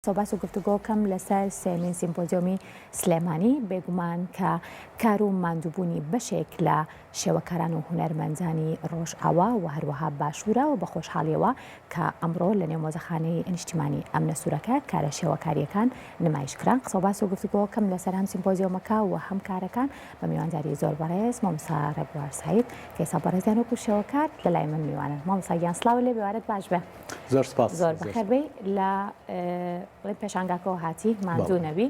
سەباس و گفتوگۆکەم لەسەر سێمین سیمپۆزیۆمی سلێمانی بێگومان کە کار و ماندووبوونی بەشێک لە شێوەکاران و هونەرمەنجانی ڕۆژئاوا و هەروەها باشوورە و بە خۆشحاڵیەوە کە ئەمڕۆ لە نێومۆزەخانەی نیشتیمانی ئەمنە سوورەکە کارە شێوەکاریەکان نمایشکران. سەباس و گفتوگۆکەم لەسەر هەم سیمپۆزیۆمەکە و هەم کارەکان بە میوانداری زۆر بەڕێز مامۆستا ڕێبوار سعید کە ئێستا بەڕێزیان وەکو شێوەکار لەلای من میوانن. مامۆستا گیان سڵاو لێ بێوارەت باش بێ. زۆر سپاس. زۆر بەخێربێی لە پێشانگاکەوە هاتی ماندوو نەبی.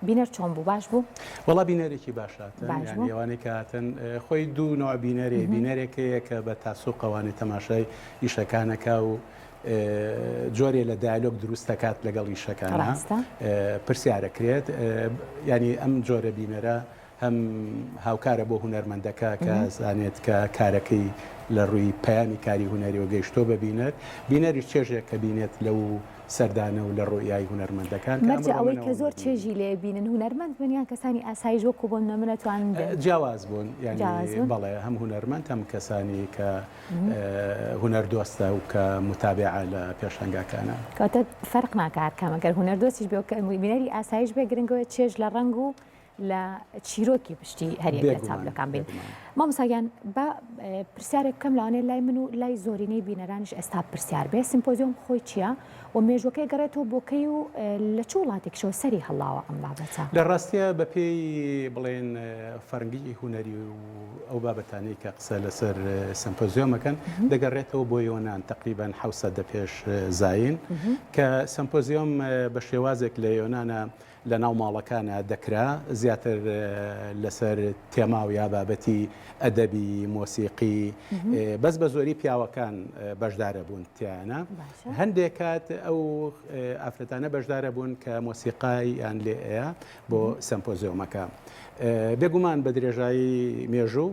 بینەر چۆن بوو؟ باش بوو؟ وەڵا بینەرێکی باشاتن ئەوانەی کە هاتن خۆی دوو نوع بینەرێ بینەرێکەیە کە بە تاسوقەوانی تەماشای ئیشەکانەکە و جۆرێ لە دایلۆگ دروست دەکات لەگەڵ ئیشەکانە پرسیارەکرێت ینی ئەم جۆرە بینەرە هەم هاوکارە بۆ هونەرمەندەکە کە زانێت کە کارەکەی لە ڕووی پەیامی کاری هونەریەوە گەیشتۆ بە بینەری چێژێک کە بینێت لەو سەردانە و لە ڕۆیای هونەرمەندەکان مەرجە ئەوەی کە زۆر چێژی لێ بینن هونەرمەند بنیان کەسانی ئاسایش وەکو بۆ نەمنەتوان جیاواز بوون بەڵێ هەم هونەرمەند هەم کەسانی کە هونەردۆستە و کە متابعە لە پێشەنگاکانە کاتە فەرق ناکات کامەگەر هونەردۆستیش بێ بینەری ئاسایش بێ گرنگەوە چێژ لە ڕنگ و لە چیرۆکی پشتی هەریەک لە چاپلەکان بین. مامۆستاگیان بە پرسیارێک بکەم لەوانەیە لای من و لای زۆرینەی بینەرانیش ئێستا پرسیار بێ سیمپۆزیۆم خۆی چییە و مێژوەکەی گەڕێتەوە بۆکەی و لە چ وڵاتێکشەوە سەری هەڵاوە ئەم بابەتە؟ لە ڕاستیە بە پێی بڵێن فەرنگی هونەری و ئەو بابەتانەی کە قسە لەسەر سیمپۆزیۆمەکەن دەگەڕێتەوە بۆ یۆنان تقریبان 700 پێش زاین کە سیمپۆزیۆم بە شێوازێک لە یۆنانە لە ناو ماڵەکانە دەکرا زیاتر لەسەر تێما و یا بابەتی ئەدەبی مۆسیقی بەس بە زۆری پیاوەکان بەشدارە بوون تیانە هەندێک کات ئەو ئافرەتانە بەشدارە بوون کە مۆسیقای یان لێەیە بۆ سیمپۆزیۆمەکە بێگومان بە درێژایی مێژوو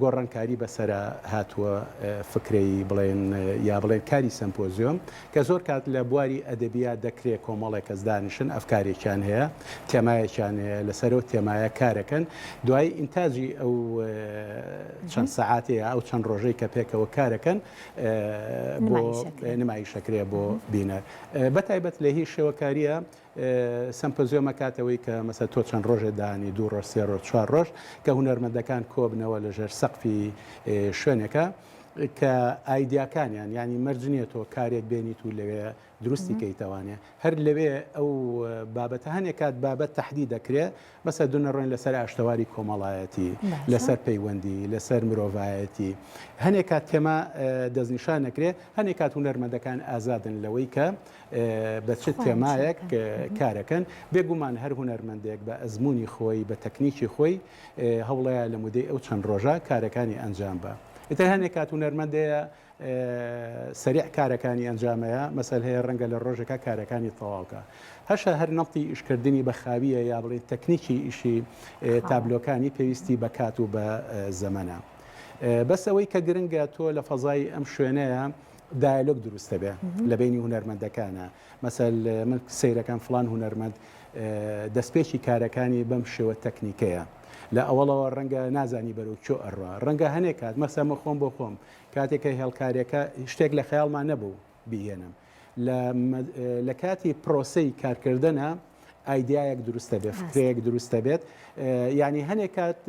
گۆڕانکاری بەسرە هاتووە فکرەی بڵێن یا بڵێن کاری سیمپۆزیۆم کە زۆر کات لە بواری ئەدەبیە دەکرێت کۆمەڵێک کەس دانیشن ئەفکارێکیان هەیە تێمایەکیان هەیە لەسەرەوە تێمایە کارەکەن دوای ئینتاجی ئەو چەند سەعاتەیە ئەو چەند ڕۆژەی کە پێکەوە کارەکەن بۆ نمایشەکرێ بۆ بینەر بەتایبەت لە هیچ شێوەکاریە سیمپۆزیۆمە کاتەوەی کە مەسە تۆ چەند ڕۆژێ دانی دوو ڕۆژ سێ ڕۆژ چوار ڕۆژ کە هونەرمەندەکان کۆبنەوە لەژێر سەقفی شوێنێکە کە ئایدیاکانیان ینی مەرجنیێتەوە کارێک بێنیت و لەوێ دروستی کەیتەوانێ هەر لەوێ ئەو بابەتە هەنێک کات بابەت تەحدید دەکرێت بەسە دوونەڕۆین لەسەر ئاشتەواری کۆمەڵایەتی لەسەر پەیوەندی لەسەر مرۆڤایەتی هەنێک کات تێما دەستنیشان نەکرێت هەنێک کات هونەرمەندەکان ئازادن لەوەی کە بە چ تێمایەک کارەکەن بێگومان هەر هونەرمەندێک بە ئەزمموی خۆی بە تەکنیکی خۆی هەوڵەیە لە مودەی ئەو چەند ڕۆژە کارەکانی ئەنجام بە ئیتر هەنێک کات هونەرمەندەیە سریع کارەکانی ئەنجامەیە مەسەل هەیە ڕەنگە لە ڕۆژەکە کارەکانی تەواوکە هەشە هەر نەڵتی ئیشکردنی بە خاویە یا بڵێ تەکنیکی ئیشی تابلۆکانی پێویستی بە کات و بە زەمەنە بەس ئەوەی کە گرنگە تۆ لە فەزای ئەم شوێنەیە دایلۆگ دروستە بێ لە بینی هونەرمەندەکانە مەسەل من سەیرەکان فلان هونەرمەند دەستپێکی کارەکانی بەم شێوە تەکنیکەیە لە ئەوڵەوە ڕەنگە نازانی بەرەو چۆ ئەڕوا ڕەنگە هەنێک کات مەسەمە خۆم بۆ خۆم کاتێکە هێڵکارێکە شتێک لە خەیاڵمان نەبوو بیهێنم لە کاتی پرۆسەی کارکردنە ئایدیایەک دروستە بێت فکرەیەک دروستە بێت ینی هەنێک کات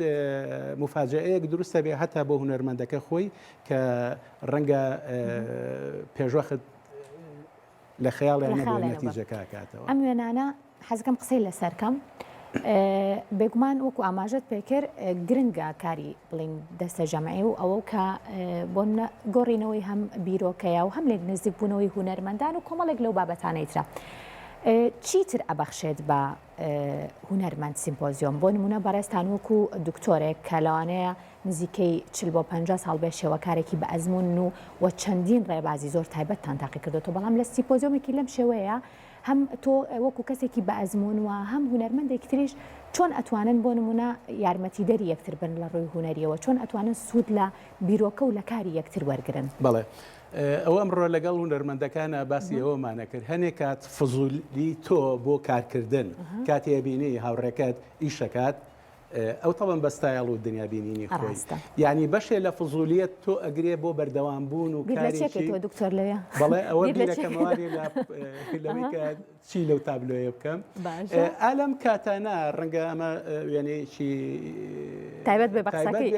مفاجئەیەک دروستە بێت هەتا بۆ هونەرمەندەکە خۆی کە ڕەنگە پێشوەخت لە خەیاڵیان نەبوو نەتیجەکە کاتەوە ئەم وێنانە حەزەکەم قسەی لەسەرکەم بێگومان وەکو ئاماژەت پێکرد گرنگە کاری بڵین دەستە ژەمعی و ئەوە کە بۆ گۆڕینەوەی هەم بیرۆکەیە و هەم لێک نزیک بوونەوەی هونەرمەندان و کۆمەڵێک لەو بابەتانەیترا چیتر ئەبەخشێت بە هونەرمەند سیمپۆزیۆم بۆ نمونە بەڕێستان وەکو دکتۆرێک کە لەوانەیە نزیکەی 40 بۆ 50 ساڵ بێ شێوەکارێکی بە ئەزمون و چەندین ڕێبازی زۆر تایبەتتان تاقی کردێتەوە بەڵام لە سیمپۆزیۆمێکی لەم شێوەیە هەم تۆ وەکو کەسێکی بە ئەزمون و هەم هونەرمەندێکی تریش چۆن ئەتوانن بۆ نمونە یارمەتیدەری یەکتر بن لە ڕووی هونەریەوە چۆن ئەتوانن سوود لە بیرۆکە و لە کاری یەکتر وەرگرن بەڵێ ئەوە ئەمڕۆ لەگەڵ هونەرمەندەکانە باسی ئەوەمانە کرد هەنێک کات فزولی تۆ بۆ کارکردن کاتێ بینی هاوڕێکات ئیشەکات ئەو تەڵەن بەستایڵ و دنیابینینی خۆی ڕاستە. یعنی بەشێ لە فزولیت تۆ ئەگرێ بۆ بەردەوام بوون و کارێکی تۆ دکتۆر لەوێ بەڵێ ئەوە بیرەکەمەواری لەوەی کە چی لەو تابلۆیە بکەم ئالەم کاتانە ڕەنگە ئەمە وێنەیەکی تایبەت بێ بەقسەکەی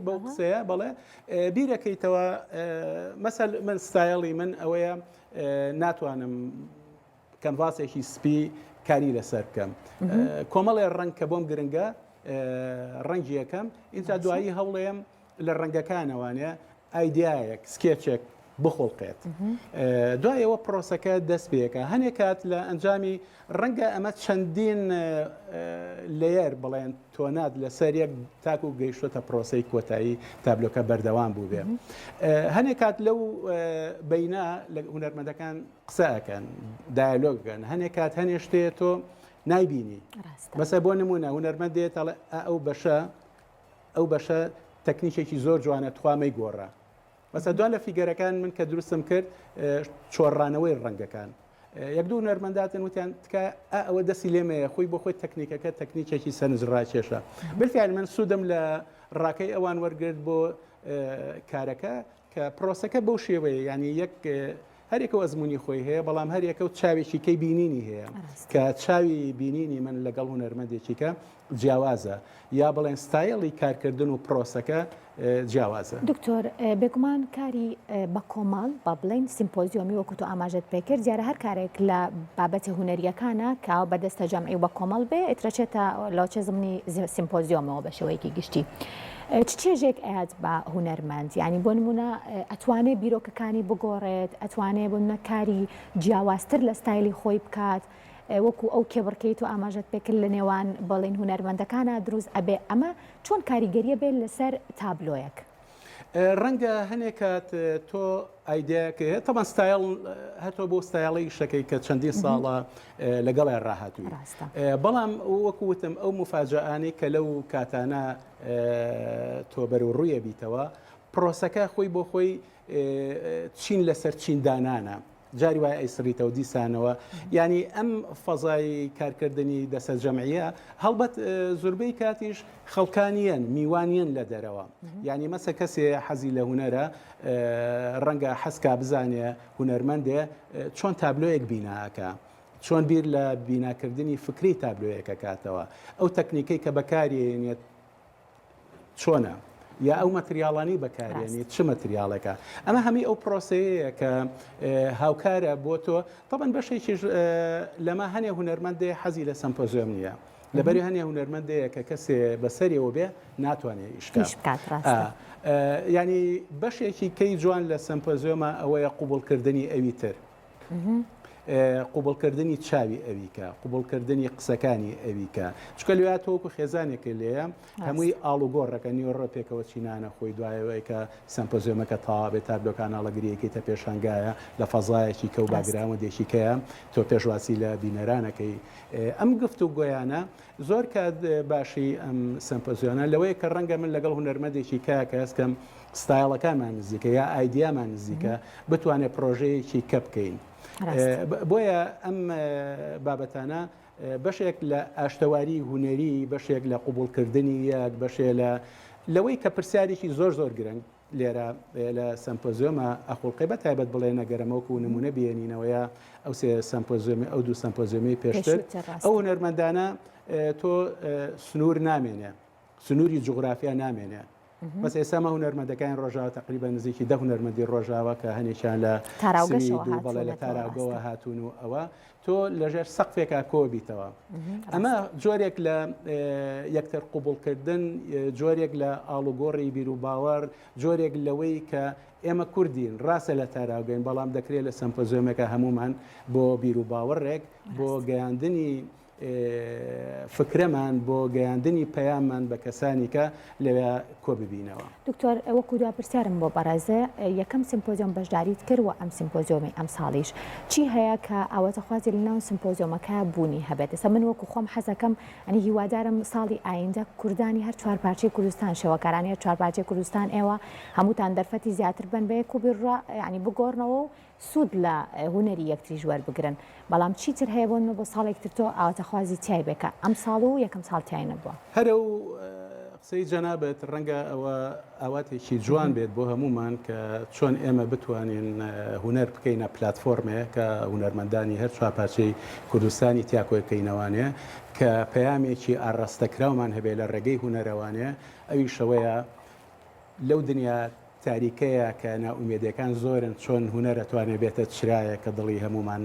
بەو قسەیە بەڵێ بیرەکەیتەوە مەسەل من ستایڵی من ئەوەیە ناتوانم کەنڤاسێکی سپی کاری لەسەر بکەم کۆمەڵێ ڕەنگ کە بۆم گرنگە ڕەنگی یەکەم ئینجا دوایی هەوڵێم لە ڕەنگەکانەوانێ ئایدایەک سکێچێک بخۆڵقێت دوایەوە پرۆسەکە دەست پێەکە هەنێک کات لە ئەنجامی ڕەنگە ئەمە چەندین لێر بڵێن تۆنات لەسەر یەک تاکو و گەیشتۆتە پرۆسەی کۆتایی تابلۆکە بەردەوام بوو بێ هەنێک کات لەو بەینا لە هونەرمەندەکان قسە ئەکەن دایلۆگەن هەنێک کات هەنێ شتێ تۆ نایبینی بەسە بۆ نمونە هونەرمەند دێت ئەو بەشە تەکنیکێکی زۆر جوانە توامەی گۆڕە بەسە دوان لە فیگەرەکان من کە دروستم کرد چۆڕانەوەی ڕەنگەکان یەک دوو هونەرمەنداتن وتیان تکە ئەوە دەستی لێمەیە خۆی بۆ خۆی تەکنیکەکە تەکنیکێکی سەرنجڕاکێشە بالفعل من سوودم لە ڕاکەی ئەوان وەرگرت بۆ کارەکە کە پرۆسەکە بەو شێوەیە ینی یەک هەرێکە ئەزمموی خۆی هەیە بەڵام هەرێکە و چاوێکی کەی بینینی هەیە کە چاوی بینینی من لەگەڵ هونەرمەندێکیکە جیاوازە یا بڵێن ستایڵی کارکردن و پرۆسەکە جیاوازە. دکتۆر بێگومان کاری بە کۆماڵ با بڵین سیمپۆزیۆمی وەکو تۆ ئاماژەت پێکرد دیارە هەر کارێک لە بابەتی هونەریەکانە کاوە بەدەستە جەمعی بە کۆمەڵ بێ ئترەچێتە لاوچە زمانی سیمپۆزیۆمەوە بە شێوەیەکی گشتی. چێژێک ئاات بە هونەرمەند ینی بۆ نمونە ئەتوانێت بیرۆکەکانی بگۆڕێت ئەتوانێت بۆ کاری جیاوازتر لە ستایلی خۆی بکات وەکو ئەو کێبڕکەیت و ئاماژەت پێکرد لە نێوان بەڵین هونەرمەندەکانە دروست ئەبێ ئەمە چۆن کاریگەریە بێت لەسەر تابلۆیەک ڕەنگە هەنێکات تۆ ئایدەیەکە تەمان ستایل هەتۆ بۆ ستایڵی شەکەی کە چەندین ساڵە لەگەڵی ڕاهاتووی بەڵام وەکووتم ئەو مفاجعانی کە لەو کاتانە تۆ بەر و ڕوویە بیتەوە پرۆسەکە خۆی بۆ خۆی چین لەسەر چیندانانە جاری وای ئەیسریتەوە دیسانەوە ینی ئەم فەزای کارکردنی دەسە جەمعیە هەڵبەت زۆربەی کاتیش خەڵکانیان میوانیان لە دەرەوە ینی مەسە کەسێ حەزی لە هونەرە ڕەنگە حەسکا بزانێ هونەرمەندێ چۆن تابلۆیەک بیناکە چۆن بیر لە بیناکردنی فکری تابلۆیەکە کاتەوە ئەو تەکنیکەی کە بەکارێنێت چۆنە یا ئەو مەتریاڵانی بەکارێنی چ مەتریاڵەکە ئەمە هەمی ئەو پرۆسەیە کە هاوکارە بۆ تۆ طبعاً بەشێکی لەمە هەنێ هونەرمەندێ حەزی لە سەمپۆزیۆم نییە لەبەری هەنێ هونەرمەندەیە کە کەسێ بەسەریەوە بێ ناتوانێت ئیش بکات ینی بەشێکی کەی جوان لە سەمپۆزیۆمە ئەوەیە قوبوڵکردنی ئەوی تر قوبڵکردنی چاوی ئەویکە قوبڵکردنی قسەکانی ئەویکە چکە لێات تۆکو خێزانێکی لێە هەمووی ئاڵوگۆڕەکە نیوەڕە پێکەوە چینانە خۆی دوایەوەی کە سەمپۆزیۆمەکە تاوابێت تابلۆکان ئاڵەگریەکەی تە پێشانگایە لە فەزایەکی کە و باگرامە دێشیکەیە تۆ پێشواسی لە بینەرانەکەی ئەم گفت و گۆیانە زۆر کات باشی ئەم سەمپۆزیۆنە لەوەیە کە ڕەنگە من لەگەڵ هونەرمەندێکی کە هەستکەم ستایڵەکانمان نزیکە یا ئایدیامان نزیکە بتوانێت پرۆژەیەکی کە بکەین بۆیە ئەم بابەتانە بەشێک لە ئاشتەواری هونەری بەشێک لە قوبوڵکردنی یەک بەشێ لەوەی کە پرسیارێکی زۆر زۆر گرنگ لێرە لە سەمپۆزیۆمە ئەخڵقی بە تایبەت بڵێ نەگەرەمەوەکو نمونە بێنینەوەیە ئەو سێ سەمپۆزیۆمی ئەو دوو سەمپۆزیۆمی پێشتر ئەو هونەرمەندانە تۆ سنوور نامێنێ سنووری جوغرافیا نامێنێ بەس ئێسامە هونەرمەندەکان ڕۆژاوە تقریبا نزیکی 10 هونەرمەندی ڕۆژاوە کە هەنێکیان لە بەڵێ لە تاراگەوە هاتوون و ئەوە تۆ لەژێر سەقفێکا کۆ بیتەوە ئەمە جۆرێک لە یەکتر قوبوڵکردن جۆرێک لە ئاڵوگۆڕی بیر و باوەڕ جۆرێک لەوەی کە ئێمە کوردین ڕاستە لە تاراگەین بەڵام دەکرێت لە سەمپۆزیۆمێکە هەمومان بۆ بیر و باوەڕێک بۆ گەیاندنی فکرەمان بۆ گەیاندنی پەیاممان بە کەسانی کە لەوێ کۆ ببینەوە. دکتۆر وەکو دوا پرسیارم بۆ بەڕێزە یەکەم سیمپۆزیۆم بەشداریت کرد و ئەم سیمپۆزیۆمی ئەم ساڵیش چی هەیە کە ئاوەتەخوازی لەناو سیمپۆزیۆمەکە بوونی هەبێت ئێستا من وەکو خۆم حەزەکەم ئەنی هیوادارم ساڵی ئایندە کوردانی هەر چوارپارچەی کوردستان شێوەکارانی چوارپارچەی کوردستان ئێوە هەمووتان دەرفەتی زیاتر بن بەیەک و بیڕ ینی بگۆڕنەوە و سوود لە هوەری یەکتری ژوەر بگرن بەڵام چیتر هەیە بۆن بۆ ساڵێکتر تۆ ئاواتەخوازی تیای بێکە ئەم ساڵ و یەکەم ساڵ تیای نەبووە هەرە و قسەی جەنابەت ڕەنگە ئەوە ئاواتێکی جوان بێت بۆ هەمومان کە چۆن ئێمە بتوانین هوەر بکەینە پلتفۆرمێک کە هوەرمەندانی هەر چوارپارچەی کوردستانی تیاکۆیەکەینەوانەیە کە پەیامێکی ئاڕاستەکراومان هەبێت لە ڕێگەی هوەرەوانەیە ئەوی شەوەیە لەو دنیا تاریکەیە کە ناومێدەکان زۆرن چۆن هوەر ئەتوانێت بێتە چرایە کە دڵی هەمومان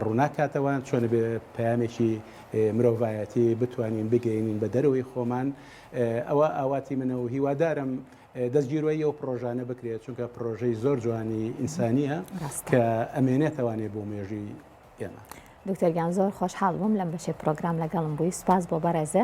ڕووناکاتەوەن چۆن بێ پەیامێکی مرۆڤایەتی بتوانین بگەینین بە دەرەوەی خۆمان ئەوە ئاواتی منە و هیوادارم دەستگیرۆی ئەو پرۆژانە بکرێت چونکە پرۆژەی زۆر جوانی ئینسانیە کە ئەمێنێتەوانێت بۆ مێژوی ئێمە. دکتەر گیان زۆر خۆشحاڵ بووم لەم بەشێ پرۆگرام لەگەڵم بووی سپاس بۆ بەڕێزە.